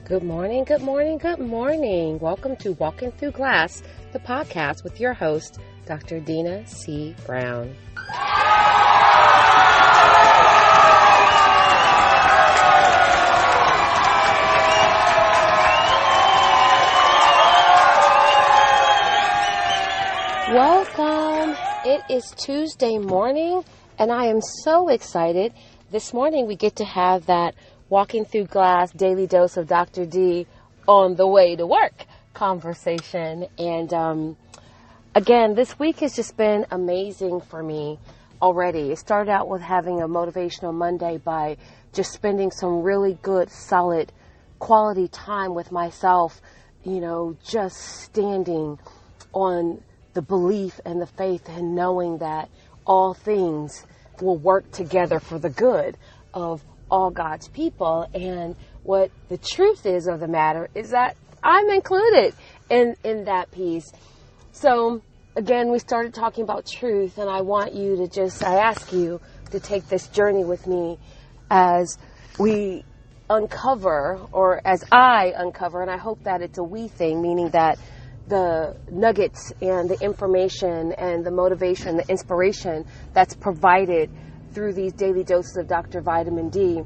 Good morning, good morning, good morning. Welcome to Walking Through Glass, the podcast with your host, Dr. Dina C. Brown. Welcome. It is Tuesday morning, and I am so excited. This morning we get to have that Walking Through Glass daily dose of Dr. D on the way to work conversation. And again, this week has just been amazing for me already. It started out with having a motivational Monday by just spending some really good, solid, quality time with myself, just standing on the belief and the faith and knowing that all things will work together for the good of all God's people. And what the truth is of the matter is that I'm included in that piece. So again, we started talking about truth, and I ask you to take this journey with me as we uncover, or as I uncover, and I hope that it's a we thing, meaning that the nuggets and the information and the motivation, the inspiration that's provided through these daily doses of Dr. Vitamin D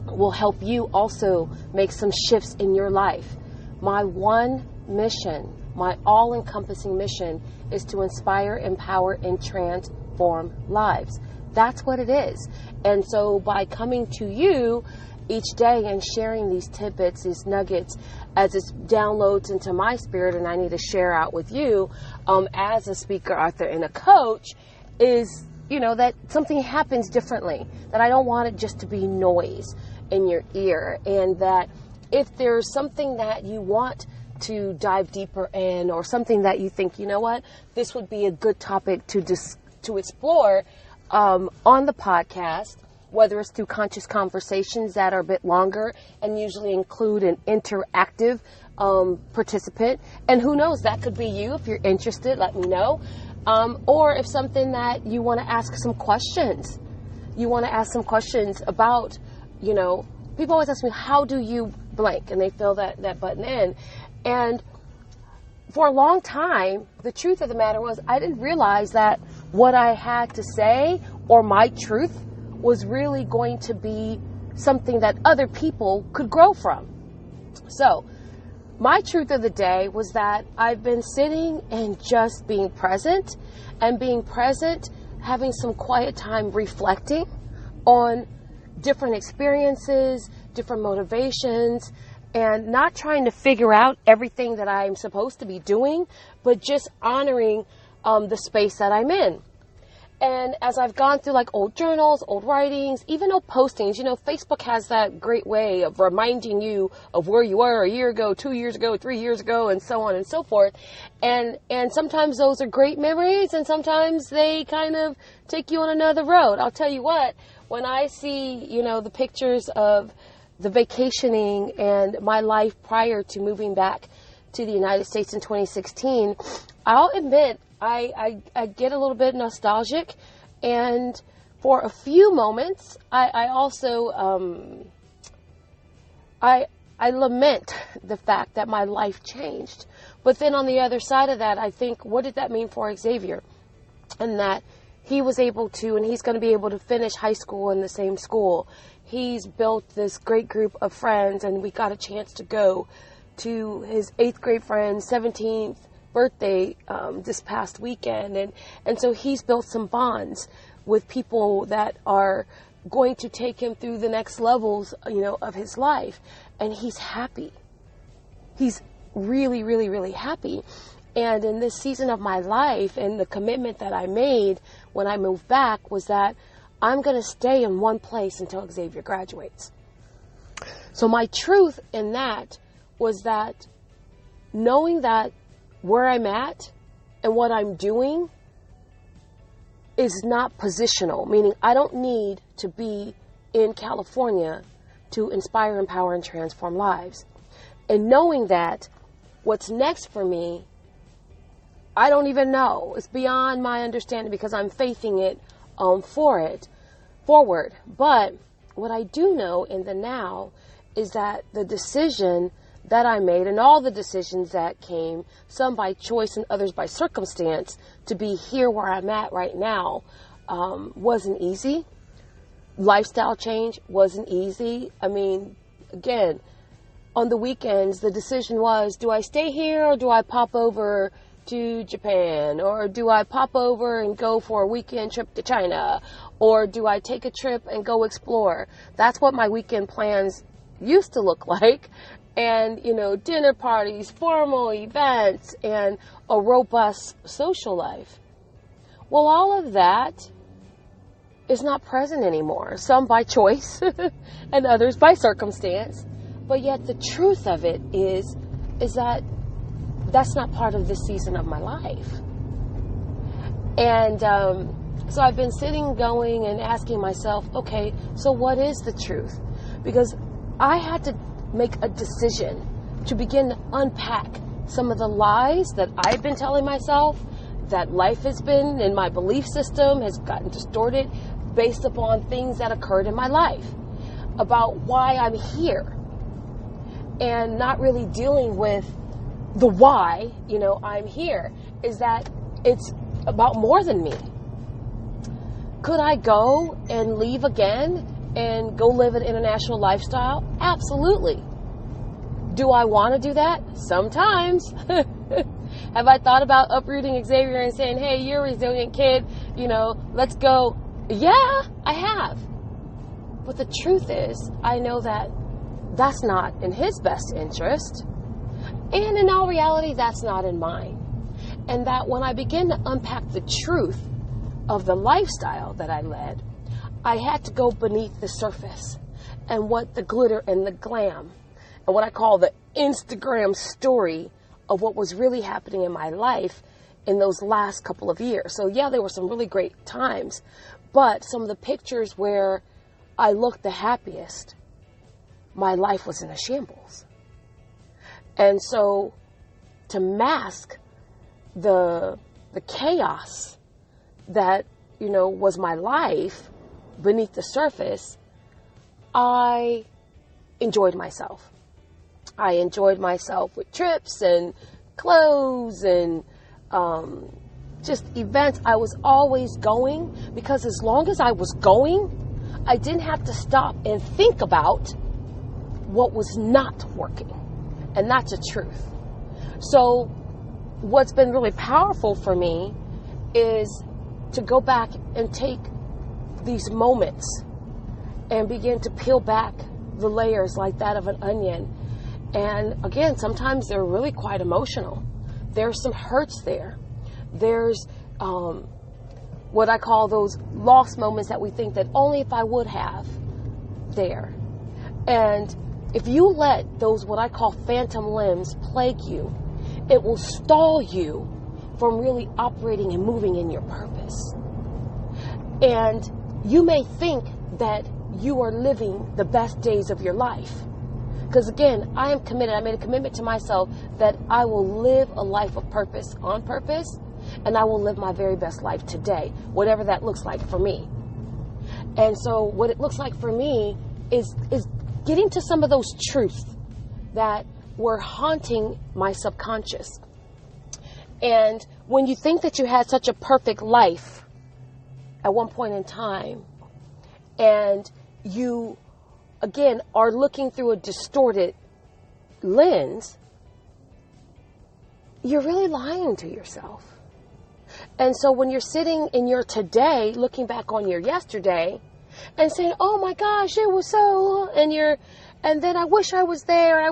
will help you also make some shifts in your life. My one mission, my all-encompassing mission, is to inspire, empower, and transform lives. That's what it is. And so by coming to you each day and sharing these tidbits, these nuggets, as it downloads into my spirit and I need to share out with you as a speaker, author, and a coach, is that something happens differently, that I don't want it just to be noise in your ear, and that if there's something that you want to dive deeper in, or something that you think, this would be a good topic to explore on the podcast, whether it's through conscious conversations that are a bit longer and usually include an interactive participant, and who knows, that could be you. If you're interested, let me know. Or if something that you want to ask some questions. You want to ask some questions about, people always ask me, how do you blank? And they fill that button in. And for a long time, the truth of the matter was I didn't realize that what I had to say, or my truth, was really going to be something that other people could grow from. So my truth of the day was that I've been sitting and just being present, having some quiet time reflecting on different experiences, different motivations, and not trying to figure out everything that I'm supposed to be doing, but just honoring the space that I'm in. And as I've gone through old journals, old writings, even old postings, Facebook has that great way of reminding you of where you were a year ago, 2 years ago, 3 years ago, and so on and so forth. And sometimes those are great memories, and sometimes they kind of take you on another road. I'll tell you what, when I see, the pictures of the vacationing and my life prior to moving back to the United States in 2016, I'll admit, I get a little bit nostalgic, and for a few moments, I also, I lament the fact that my life changed. But then on the other side of that, I think, what did that mean for Xavier? And that he was able to, and he's going to be able to finish high school in the same school. He's built this great group of friends, and we got a chance to go to his 8th grade friend's 17th birthday this past weekend, and so he's built some bonds with people that are going to take him through the next levels of his life, and he's happy. He's really, really, really happy. And in this season of my life, and the commitment that I made when I moved back, was that I'm going to stay in one place until Xavier graduates. So my truth in that was that knowing that where I'm at and what I'm doing is not positional, meaning I don't need to be in California to inspire, empower, and transform lives. And knowing that what's next for me, I don't even know. It's beyond my understanding because I'm faithing it forward. But what I do know in the now is that the decision that I made, and all the decisions that came, some by choice and others by circumstance, to be here where I'm at right now, wasn't easy. Lifestyle change wasn't easy. I mean, again, on the weekends, the decision was, do I stay here or do I pop over to Japan? Or do I pop over and go for a weekend trip to China? Or do I take a trip and go explore? That's what my weekend plans used to look like. And, dinner parties, formal events, and a robust social life. Well, all of that is not present anymore. Some by choice and others by circumstance. But yet the truth of it is that that's not part of this season of my life. And so I've been going and asking myself, okay, so what is the truth? Because I had to make a decision to begin to unpack some of the lies that I've been telling myself, that life has been, and my belief system has gotten distorted based upon things that occurred in my life, about why I'm here, and not really dealing with the why, I'm here, is that it's about more than me. Could I go and leave again and go live an international lifestyle? Absolutely. Do I want to do that? Sometimes. Have I thought about uprooting Xavier and saying, hey, you're a resilient kid, let's go? Yeah, I have. But the truth is, I know that that's not in his best interest. And in all reality, that's not in mine. And that when I begin to unpack the truth of the lifestyle that I led, I had to go beneath the surface and what the glitter and the glam and what I call the Instagram story of what was really happening in my life in those last couple of years. So yeah, there were some really great times, but some of the pictures where I looked the happiest, my life was in a shambles. And so to mask the chaos that, was my life beneath the surface, I enjoyed myself. I enjoyed myself with trips and clothes and just events. I was always going, because as long as I was going, I didn't have to stop and think about what was not working. And that's the truth. So what's been really powerful for me is to go back and take these moments and begin to peel back the layers like that of an onion. And again, sometimes they're really quite emotional. There's some hurts there. There's what I call those lost moments that we think that only if I would have there. And if you let those what I call phantom limbs plague you, it will stall you from really operating and moving in your purpose. And you may think that you are living the best days of your life. Because again, I am committed. I made a commitment to myself that I will live a life of purpose on purpose, and I will live my very best life today, whatever that looks like for me. And so what it looks like for me is getting to some of those truths that were haunting my subconscious. And when you think that you had such a perfect life at one point in time, and you, again, are looking through a distorted lens, you're really lying to yourself. And so when you're sitting in your today, looking back on your yesterday, and saying, oh my gosh, it was so, and then I wish I was there,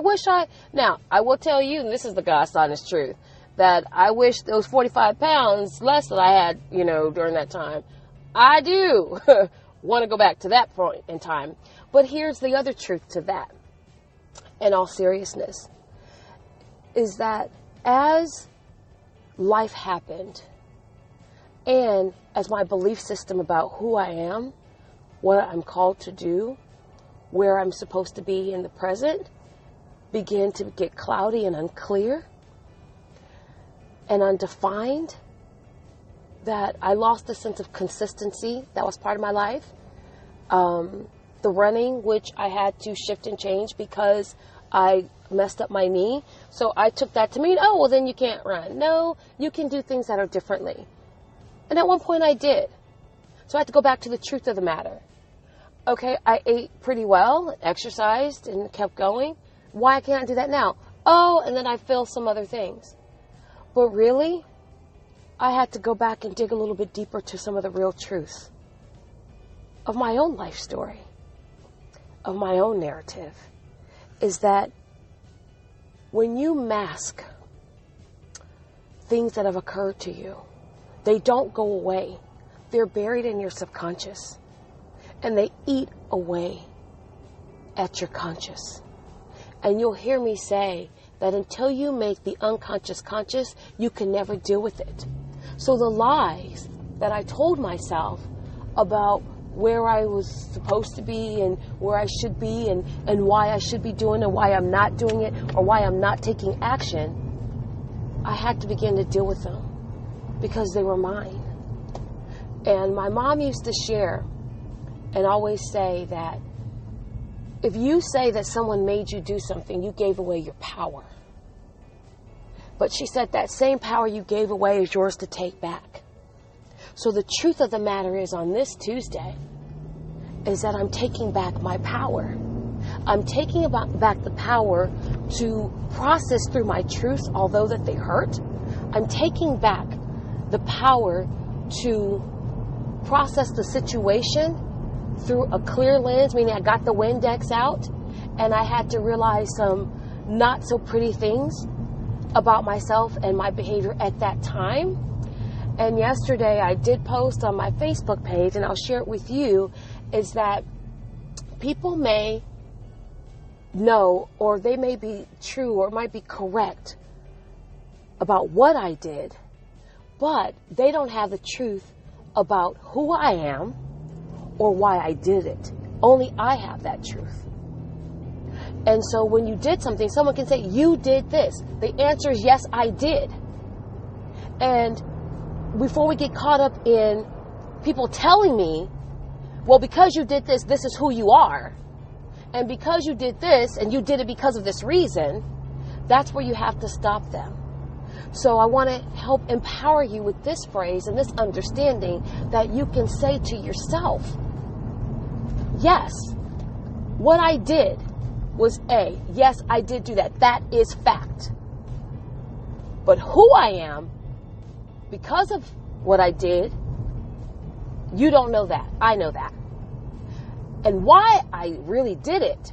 now, I will tell you, and this is the God's honest truth, that I wish those 45 pounds less that I had, during that time. I do want to go back to that point in time. But here's the other truth to that, in all seriousness, is that as life happened, and as my belief system about who I am, what I'm called to do, where I'm supposed to be in the present, began to get cloudy and unclear and undefined, that I lost a sense of consistency that was part of my life, the running, which I had to shift and change because I messed up my knee. So I took that to mean, oh, well, then you can't run. No, you can do things that are differently. And at one point I did. So I had to go back to the truth of the matter. Okay, I ate pretty well, exercised, and kept going. Why can't I do that now? Oh, and then I feel some other things. But really, I had to go back and dig a little bit deeper to some of the real truths of my own life story, of my own narrative, is that when you mask things that have occurred to you, they don't go away. They're buried in your subconscious, and they eat away at your conscious. And you'll hear me say that until you make the unconscious conscious, you can never deal with it. So the lies that I told myself about where I was supposed to be and where I should be and why I should be doing and why I'm not doing it or why I'm not taking action, I had to begin to deal with them because they were mine. And my mom used to share and always say that if you say that someone made you do something, you gave away your power. But she said that same power you gave away is yours to take back. So the truth of the matter is, on this Tuesday, is that I'm taking back my power. I'm taking back the power to process through my truths, although that they hurt. I'm taking back the power to process the situation through a clear lens, meaning I got the Windex out and I had to realize some not so pretty things about myself and my behavior at that time. And yesterday I did post on my Facebook page, and I'll share it with you, is that people may know, or they may be true or might be correct about what I did, but they don't have the truth about who I am or why I did it. Only I have that truth. And so when you did something, someone can say, you did this. The answer is yes, I did. And before we get caught up in people telling me, well, because you did this, this is who you are. And because you did this, and you did it because of this reason, that's where you have to stop them. So I want to help empower you with this phrase and this understanding that you can say to yourself, yes, what I did was A. Yes, I did do that. That is fact. But who I am, because of what I did, you don't know that. I know that. And why I really did it,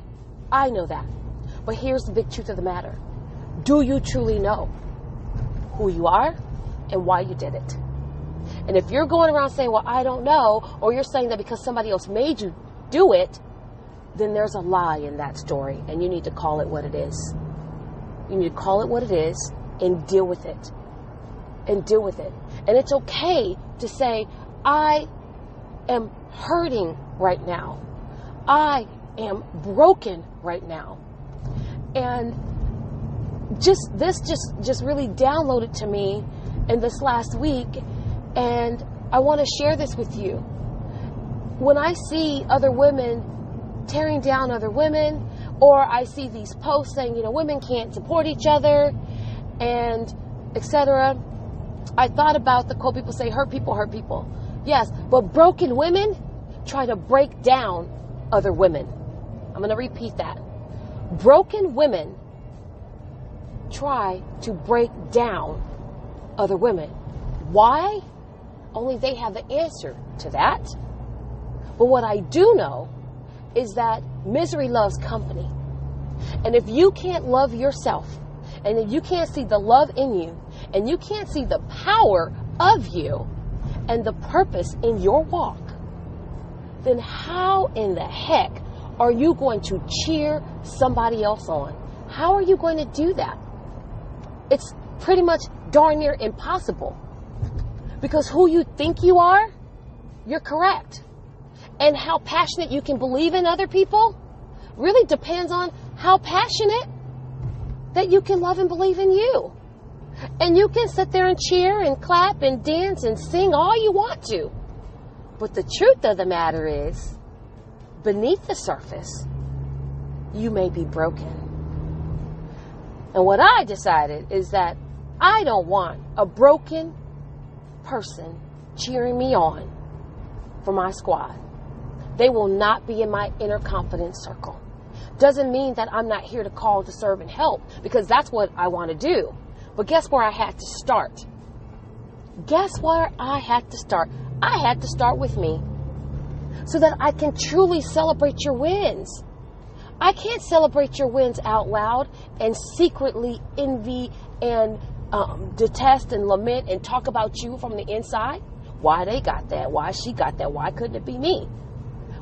I know that. But here's the big truth of the matter. Do you truly know who you are and why you did it? And if you're going around saying, well, I don't know, or you're saying that because somebody else made you do it, then there's a lie in that story, and you need to call it what it is. You need to call it what it is and deal with it. And deal with it. And it's okay to say, I am hurting right now. I am broken right now. And this just really downloaded to me in this last week, and I want to share this with you. When I see other women tearing down other women, or I see these posts saying, women can't support each other, and etc., I thought about the quote people say, hurt people hurt people. Yes, but broken women try to break down other women. I'm going to repeat that. Broken women try to break down other women. Why? Only they have the answer to that. But what I do know is that misery loves company. And if you can't love yourself, and if you can't see the love in you, and you can't see the power of you and the purpose in your walk, then how in the heck are you going to cheer somebody else on? How are you going to do that? It's pretty much darn near impossible. Because who you think you are, you're correct. And how passionate you can believe in other people really depends on how passionate that you can love and believe in you. And you can sit there and cheer and clap and dance and sing all you want to. But the truth of the matter is, beneath the surface, you may be broken. And what I decided is that I don't want a broken person cheering me on for my squad. They will not be in my inner confidence circle. Doesn't mean that I'm not here to call to serve and help, because that's what I want to do. But guess where I had to start? Guess where I had to start? I had to start with me so that I can truly celebrate your wins. I can't celebrate your wins out loud and secretly envy and detest and lament and talk about you from the inside. Why they got that? Why she got that? Why couldn't it be me?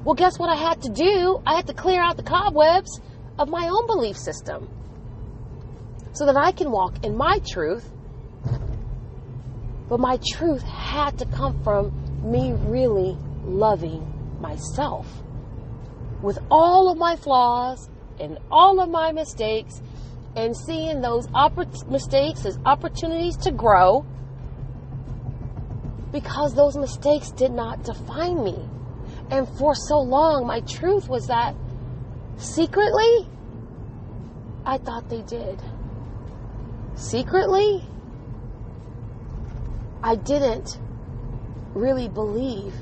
Well, guess what I had to do? I had to clear out the cobwebs of my own belief system so that I can walk in my truth. But my truth had to come from me really loving myself with all of my flaws and all of my mistakes, and seeing those mistakes as opportunities to grow, because those mistakes did not define me. And for so long, my truth was that secretly, I thought they did. Secretly, I didn't really believe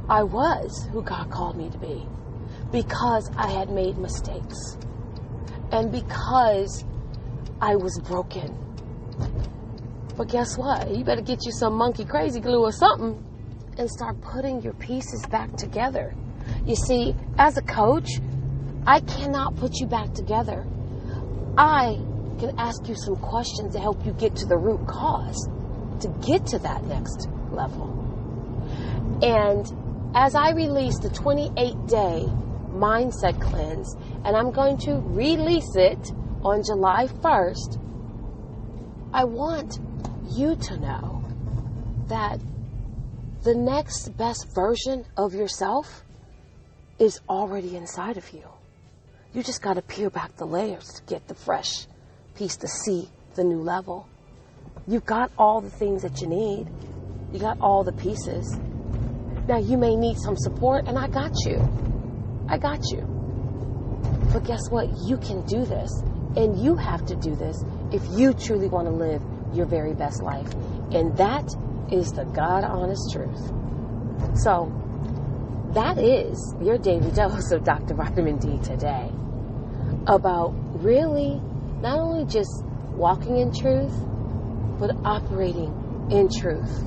I was who God called me to be, because I had made mistakes and because I was broken. But guess what? You better get you some monkey crazy glue or something and start putting your pieces back together. You see, as a coach, I cannot put you back together. I can ask you some questions to help you get to the root cause, to get to that next level. And as I release the 28-day mindset cleanse, and I'm going to release it on July 1st, I want you to know that the next best version of yourself is already inside of you. You just got to peel back the layers to get the fresh piece to see the new level. You've got all the things that you need. You got all the pieces. Now, you may need some support, and I got you. I got you. But guess what? You can do this, and you have to do this if you truly want to live your very best life. And that is the God-honest truth. So, that is your daily dose of Dr. Vitamin D today. About really not only just walking in truth, but operating in truth,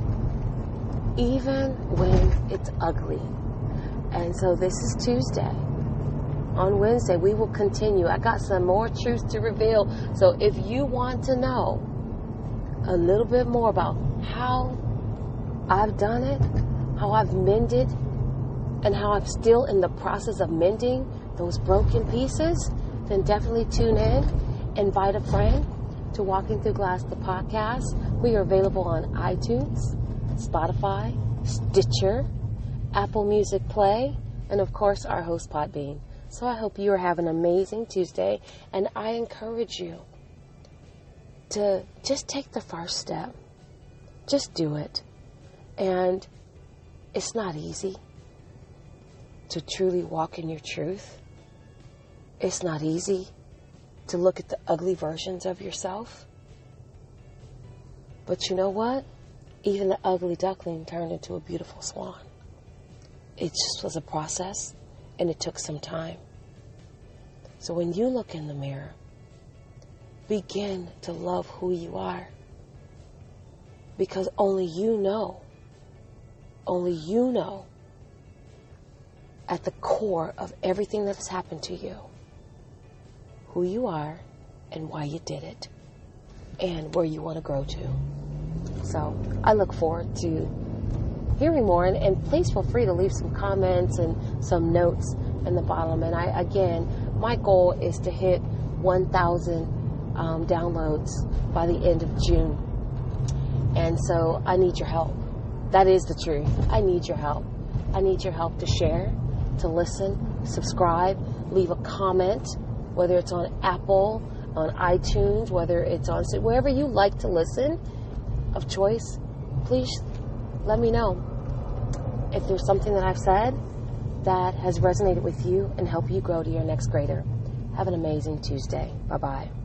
even when it's ugly. And so this is Tuesday. On Wednesday, we will continue. I got some more truths to reveal. So if you want to know a little bit more about how I've done it, how I've mended, and how I'm still in the process of mending those broken pieces, then definitely tune in. Invite a friend to Walking Through Glass, the podcast. We are available on iTunes, Spotify, Stitcher, Apple Music Play, and of course our host Podbean. So I hope you are having an amazing Tuesday, and I encourage you to just take the first step. Just do it. And it's not easy to truly walk in your truth. It's not easy to look at the ugly versions of yourself. But you know what? Even the ugly duckling turned into a beautiful swan. It just was a process, and it took some time. So when you look in the mirror, begin to love who you are. Because only you know at the core of everything that has happened to you, who you are and why you did it and where you want to grow to. So I look forward to hearing more, and please feel free to leave some comments and some notes in the bottom. And my goal is to hit 1,000 downloads by the end of June. And so I need your help. That is the truth. I need your help. I need your help to share, to listen, subscribe, leave a comment, whether it's on Apple, on iTunes, whether it's on wherever you like to listen of choice. Please let me know if there's something that I've said that has resonated with you and help you grow to your next grader. Have an amazing Tuesday. Bye-bye.